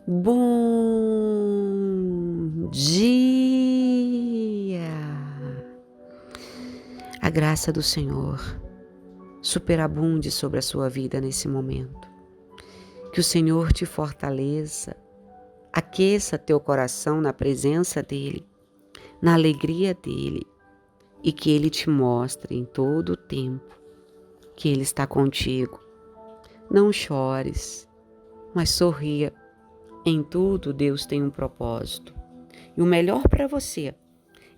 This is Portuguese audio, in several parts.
Bom dia! A graça do Senhor superabunde sobre a sua vida nesse momento. Que o Senhor te fortaleça, aqueça teu coração na presença dEle, na alegria dEle, e que Ele te mostre em todo o tempo que Ele está contigo. Não chores, mas sorria. Em tudo Deus tem um propósito. E o melhor para você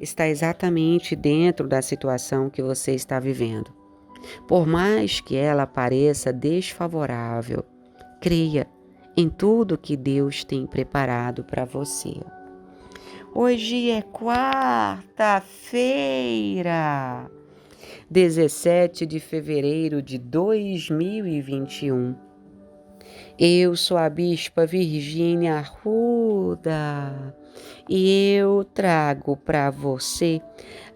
está exatamente dentro da situação que você está vivendo. Por mais que ela pareça desfavorável, creia em tudo que Deus tem preparado para você. Hoje é quarta-feira, 17 de fevereiro de 2021. Eu sou a Bispa Virgínia Arruda e eu trago para você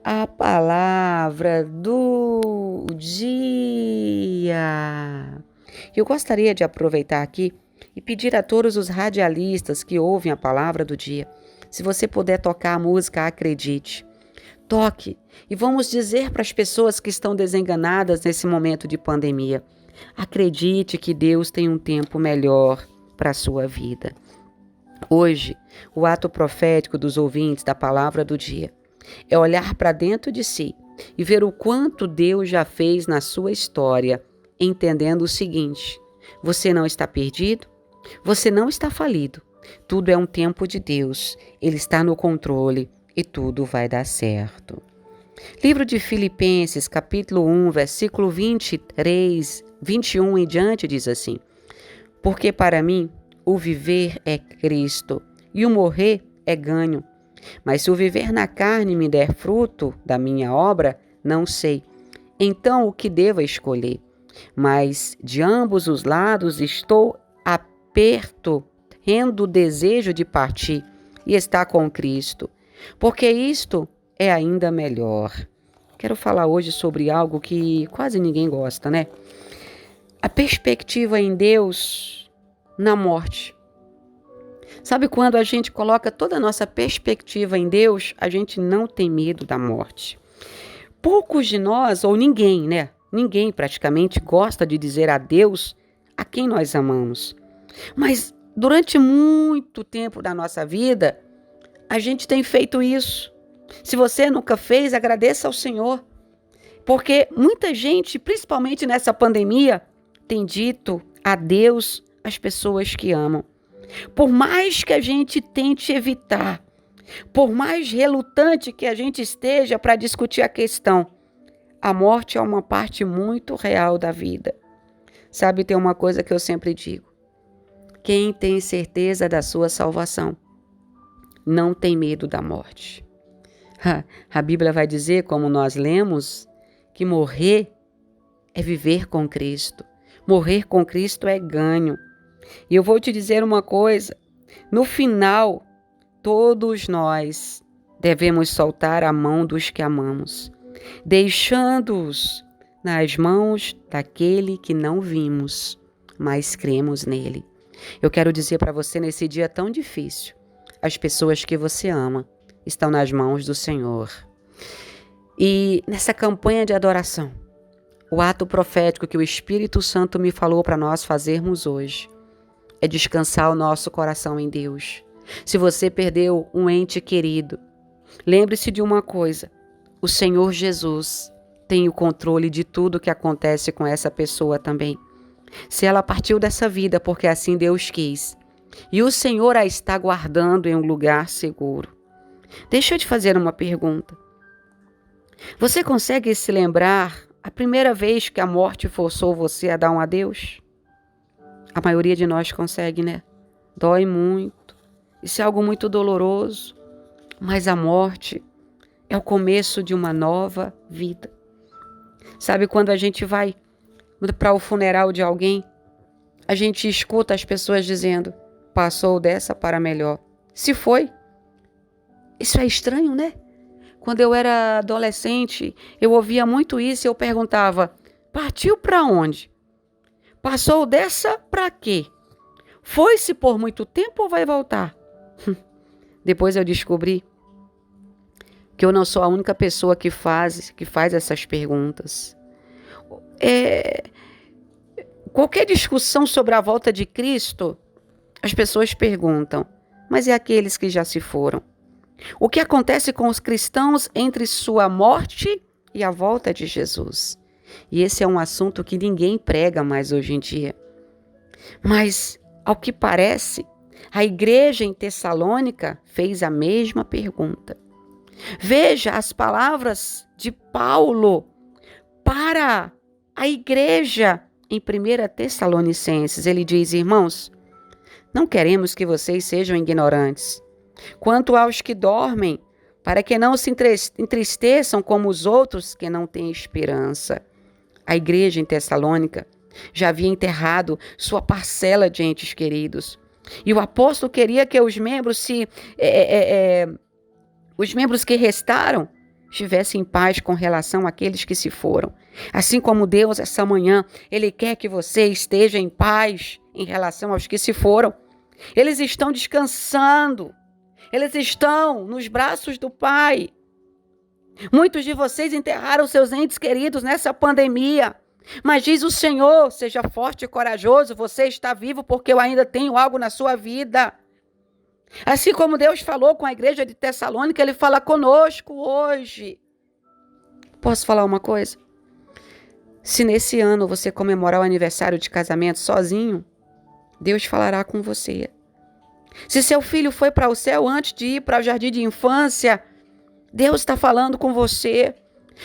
a palavra do dia. Eu gostaria de aproveitar aqui e pedir a todos os radialistas que ouvem a palavra do dia, se você puder tocar a música Acredite, toque e vamos dizer para as pessoas que estão desenganadas nesse momento de pandemia: acredite que Deus tem um tempo melhor para a sua vida. Hoje, o ato profético dos ouvintes da palavra do dia é olhar para dentro de si e ver o quanto Deus já fez na sua história, entendendo o seguinte: você não está perdido, você não está falido, tudo é um tempo de Deus, Ele está no controle e tudo vai dar certo. Livro de Filipenses, capítulo 1, versículo 23, 21 em diante diz assim: porque para mim o viver é Cristo e o morrer é ganho. Mas se o viver na carne me der fruto da minha obra, não sei. Então o que devo escolher? Mas de ambos os lados estou aperto, tendo o desejo de partir e estar com Cristo, porque isto é ainda melhor. Quero falar hoje sobre algo que quase ninguém gosta, né? A perspectiva em Deus na morte. Sabe quando a gente coloca toda a nossa perspectiva em Deus, a gente não tem medo da morte. Poucos de nós, ou ninguém, né? Ninguém praticamente gosta de dizer adeus a quem nós amamos. Mas durante muito tempo da nossa vida, a gente tem feito isso. Se você nunca fez, agradeça ao Senhor. Porque muita gente, principalmente nessa pandemia, tem dito adeus às pessoas que amam. Por mais que a gente tente evitar, por mais relutante que a gente esteja para discutir a questão, a morte é uma parte muito real da vida. Sabe, tem uma coisa que eu sempre digo: quem tem certeza da sua salvação não tem medo da morte. A Bíblia vai dizer, como nós lemos, que morrer é viver com Cristo. Morrer com Cristo é ganho. E eu vou te dizer uma coisa: no final, todos nós devemos soltar a mão dos que amamos, deixando-os nas mãos daquele que não vimos, mas cremos nele. Eu quero dizer para você, nesse dia tão difícil, as pessoas que você ama estão nas mãos do Senhor. E nessa campanha de adoração, o ato profético que o Espírito Santo me falou para nós fazermos hoje é descansar o nosso coração em Deus. Se você perdeu um ente querido, lembre-se de uma coisa: o Senhor Jesus tem o controle de tudo que acontece com essa pessoa também. Se ela partiu dessa vida porque assim Deus quis, e o Senhor a está guardando em um lugar seguro. Deixa eu te fazer uma pergunta. Você consegue se lembrar a primeira vez que a morte forçou você a dar um adeus? A maioria de nós consegue, né? Dói muito. Isso é algo muito doloroso. Mas a morte é o começo de uma nova vida. Sabe quando a gente vai para o funeral de alguém, a gente escuta as pessoas dizendo: passou dessa para melhor. Se foi. Isso é estranho, né? Quando eu era adolescente, eu ouvia muito isso e eu perguntava: partiu para onde? Passou dessa para quê? Foi-se por muito tempo ou vai voltar? Depois eu descobri que eu não sou a única pessoa que faz essas perguntas. Qualquer discussão sobre a volta de Cristo, as pessoas perguntam, mas e aqueles que já se foram? O que acontece com os cristãos entre sua morte e a volta de Jesus? E esse é um assunto que ninguém prega mais hoje em dia. Mas, ao que parece, a igreja em Tessalônica fez a mesma pergunta. Veja as palavras de Paulo para a igreja em 1 Tessalonicenses. Ele diz, irmãos, não queremos que vocês sejam ignorantes quanto aos que dormem, para que não se entristeçam como os outros que não têm esperança. A igreja em Tessalônica já havia enterrado sua parcela de entes queridos. E o apóstolo queria que os membros que restaram estivessem em paz com relação àqueles que se foram. Assim como Deus, essa manhã, Ele quer que você esteja em paz em relação aos que se foram. Eles estão descansando. Eles estão nos braços do Pai. Muitos de vocês enterraram seus entes queridos nessa pandemia. Mas diz o Senhor, seja forte e corajoso, você está vivo porque eu ainda tenho algo na sua vida. Assim como Deus falou com a igreja de Tessalônica, Ele fala conosco hoje. Posso falar uma coisa? Se nesse ano você comemorar o aniversário de casamento sozinho, Deus falará com você. Se seu filho foi para o céu antes de ir para o jardim de infância, Deus está falando com você.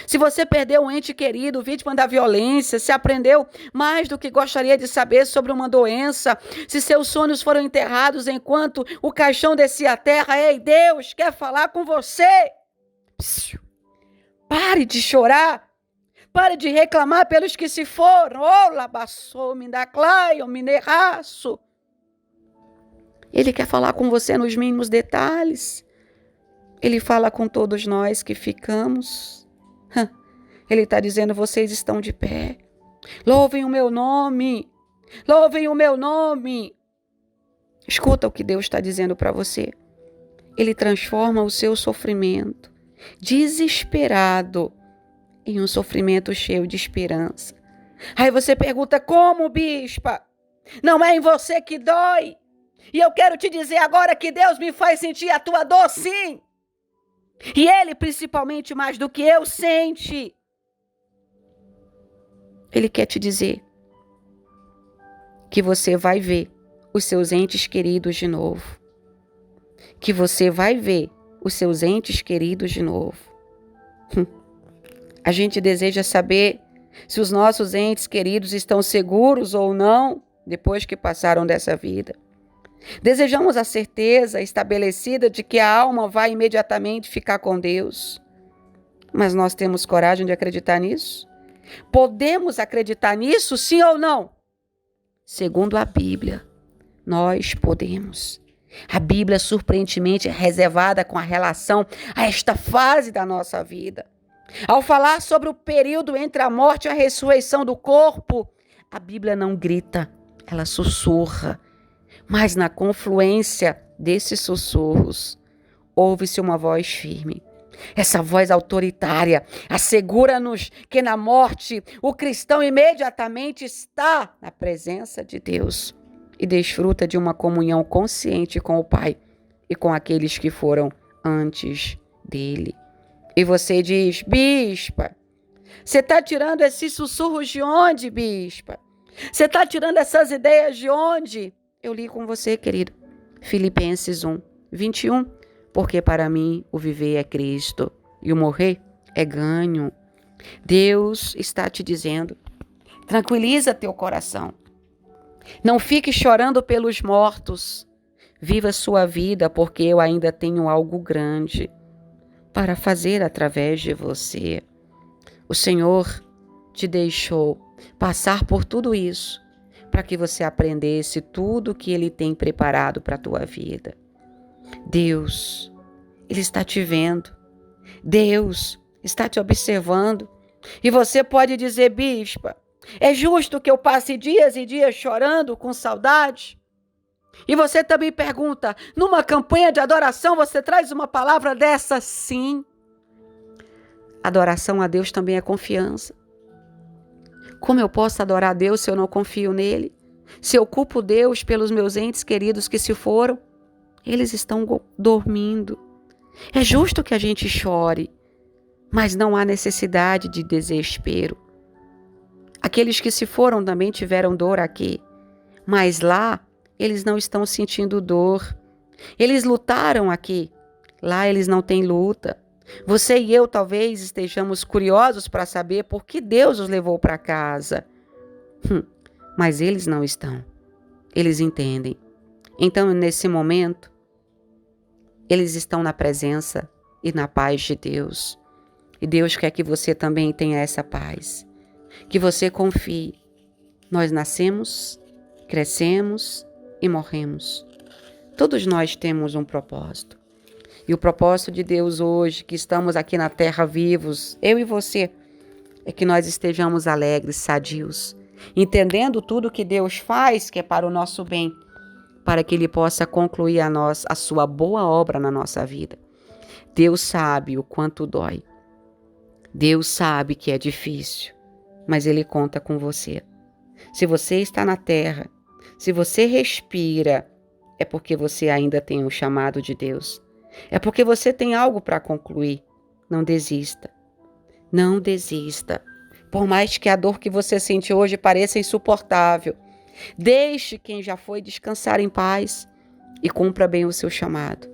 Se você perdeu um ente querido, vítima da violência, se aprendeu mais do que gostaria de saber sobre uma doença, se seus sonhos foram enterrados enquanto o caixão descia à terra, ei, Deus quer falar com você. Pare de chorar. Pare de reclamar pelos que se foram. Oh, labassou, me dá claio, me nerraço. Ele quer falar com você nos mínimos detalhes. Ele fala com todos nós que ficamos. Ele está dizendo, vocês estão de pé. Louvem o meu nome. Louvem o meu nome. Escuta o que Deus está dizendo para você. Ele transforma o seu sofrimento desesperado em um sofrimento cheio de esperança. Aí você pergunta, como, bispa? Não é em você que dói? E eu quero te dizer agora que Deus me faz sentir a tua dor, sim. E Ele, principalmente, mais do que eu, sente. Ele quer te dizer que você vai ver os seus entes queridos de novo. Que você vai ver os seus entes queridos de novo. A gente deseja saber se os nossos entes queridos estão seguros ou não depois que passaram dessa vida. Desejamos a certeza estabelecida de que a alma vai imediatamente ficar com Deus. Mas nós temos coragem de acreditar nisso? Podemos acreditar nisso, sim ou não? Segundo a Bíblia, nós podemos. A Bíblia, surpreendentemente, é reservada com a relação a esta fase da nossa vida. Ao falar sobre o período entre a morte e a ressurreição do corpo, a Bíblia não grita, ela sussurra. Mas na confluência desses sussurros, ouve-se uma voz firme. Essa voz autoritária assegura-nos que na morte o cristão imediatamente está na presença de Deus e desfruta de uma comunhão consciente com o Pai e com aqueles que foram antes dele. E você diz, bispa, você está tirando esses sussurros de onde, bispa? Você está tirando essas ideias de onde? Eu li com você, querido. Filipenses 1, 21. Porque para mim o viver é Cristo e o morrer é ganho. Deus está te dizendo, tranquiliza teu coração. Não fique chorando pelos mortos. Viva sua vida, porque eu ainda tenho algo grande para fazer através de você. O Senhor te deixou passar por tudo isso para que você aprendesse tudo o que Ele tem preparado para a tua vida. Deus, Ele está te vendo. Deus está te observando. E você pode dizer, bispa, é justo que eu passe dias e dias chorando com saudade? E você também pergunta, numa campanha de adoração você traz uma palavra dessa? Sim. Adoração a Deus também é confiança. Como eu posso adorar a Deus se eu não confio nele? Se eu culpo Deus pelos meus entes queridos que se foram, eles estão dormindo. É justo que a gente chore, mas não há necessidade de desespero. Aqueles que se foram também tiveram dor aqui, mas lá eles não estão sentindo dor. Eles lutaram aqui, lá eles não têm luta. Você e eu talvez estejamos curiosos para saber por que Deus os levou para casa. Mas eles não estão. Eles entendem. Então, nesse momento, eles estão na presença e na paz de Deus. E Deus quer que você também tenha essa paz. Que você confie. Nós nascemos, crescemos e morremos. Todos nós temos um propósito. E o propósito de Deus hoje, que estamos aqui na terra vivos, eu e você, é que nós estejamos alegres, sadios, entendendo tudo que Deus faz, que é para o nosso bem, para que Ele possa concluir a sua boa obra na nossa vida. Deus sabe o quanto dói. Deus sabe que é difícil, mas Ele conta com você. Se você está na terra, se você respira, é porque você ainda tem um chamado de Deus. É porque você tem algo para concluir. Não desista. Não desista. Por mais que a dor que você sente hoje pareça insuportável, deixe quem já foi descansar em paz e cumpra bem o seu chamado.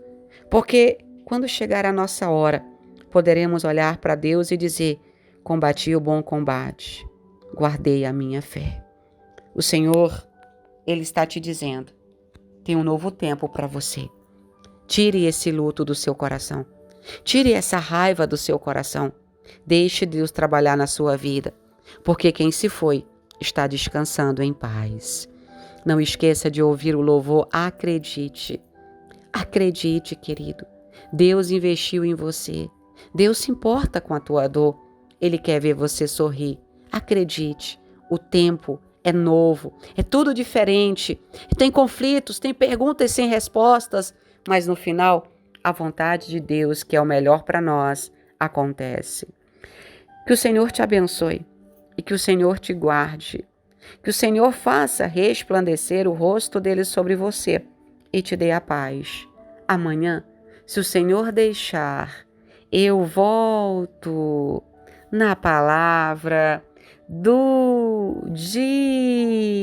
Porque quando chegar a nossa hora, poderemos olhar para Deus e dizer: combati o bom combate, guardei a minha fé. O Senhor, Ele está te dizendo, tem um novo tempo para você. Tire esse luto do seu coração. Tire essa raiva do seu coração. Deixe Deus trabalhar na sua vida, porque quem se foi está descansando em paz. Não esqueça de ouvir o louvor. Acredite. Acredite, querido. Deus investiu em você. Deus se importa com a tua dor. Ele quer ver você sorrir. Acredite. O tempo é novo. É tudo diferente. Tem conflitos, tem perguntas sem respostas. Mas no final, a vontade de Deus, que é o melhor para nós, acontece. Que o Senhor te abençoe e que o Senhor te guarde. Que o Senhor faça resplandecer o rosto dele sobre você e te dê a paz. Amanhã, se o Senhor deixar, eu volto na palavra do dia.